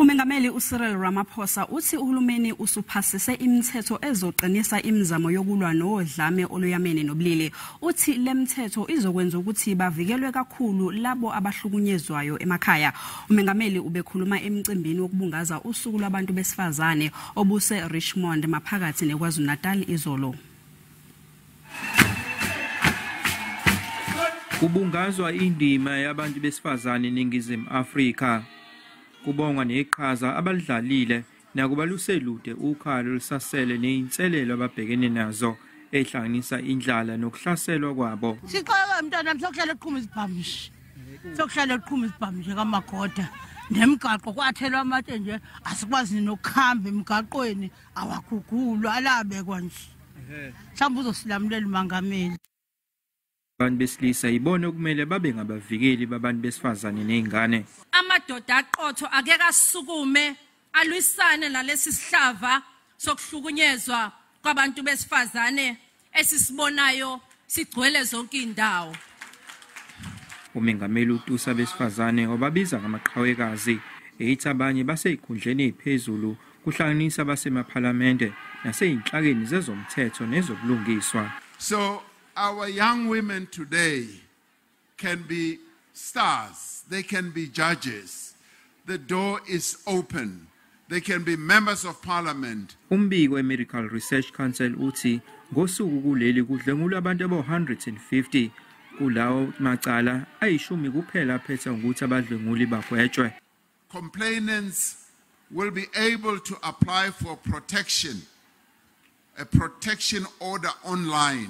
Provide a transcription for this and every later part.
Umengameli Cyril Ramaphosa uthi uHulumeni usuphasise imithetho ezoqinisa imizamo yokulwa nodlame olweyamene nobulili. Uthi lemithetho izokwenza ukuthi bavikelwe kakhulu labo abahlukumezwayo emakhaya. Umengameli ubekhuluma emcimbini wokubungaza usuku lwabantu besifazane obuse Richmond Maphakathi neKwazulu Natal izolo. Kubungazwa indima yabantu besifazane eNingizimu Afrika. Kubonga neqhaza abalidlalile nakuba luselude ukhalo lusasele neinselelo ababhekene nazo ehlanganisa indlala nokuhlaselwa kwabo. Sixoxa mntana sokuhlala eqhuma izibhamishi. Sokuhlala eqhuma izibhamishi kamagoda nemigaqo kwathelwa amatshe nje asikwazi nokuhamba emigaqweni awagugulwa alabekwa nje. Mhlawumbe uzosilamulela uMengameli. Abantu besilisa ibona okumele babe ngabavikeli babantu besifazane nezingane. Amadoda aqotho akeka asukume alwisane nalesi sihlava sokuhlukunyezwa kwabantu besifazane esisibonayo sigcwele zonke indawo. Umengameli utusa besifazane obabiza ngamaqhawekazi ethi abanye baseyikhundleni eziphezulu kuhlanganisa basemaphalamende naseyinhlakeni zezomthetho nezobulungiswa. So our young women today can be stars, they can be judges. The door is open. They can be members of parliament. Umbiko we-Medical Research Council uthi ngosuku kuleli kudlengulwa abantu abo-150 kulawo macala ayishumi kuphela aphethe ukuthi abadlenguli bagwetshwe. Complainants will be able to apply for protection, a protection order online.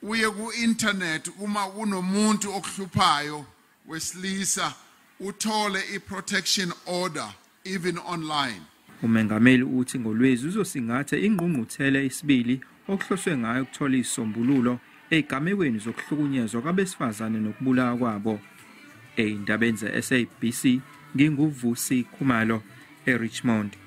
Uye ku-internet uma unomuntu okuhluphayo wesilisa uthole i-protection order even online. Umengameli uthi ngolwezi uzosingatha ingqungquthela isibili okuhloswe ngayo ukuthola isombululo ezigamekweni zokuhlukunyezwa kwabesifazane nokubulawa kwabo. Izindaba ze SABC nginguVusi Khumalo eRichmond.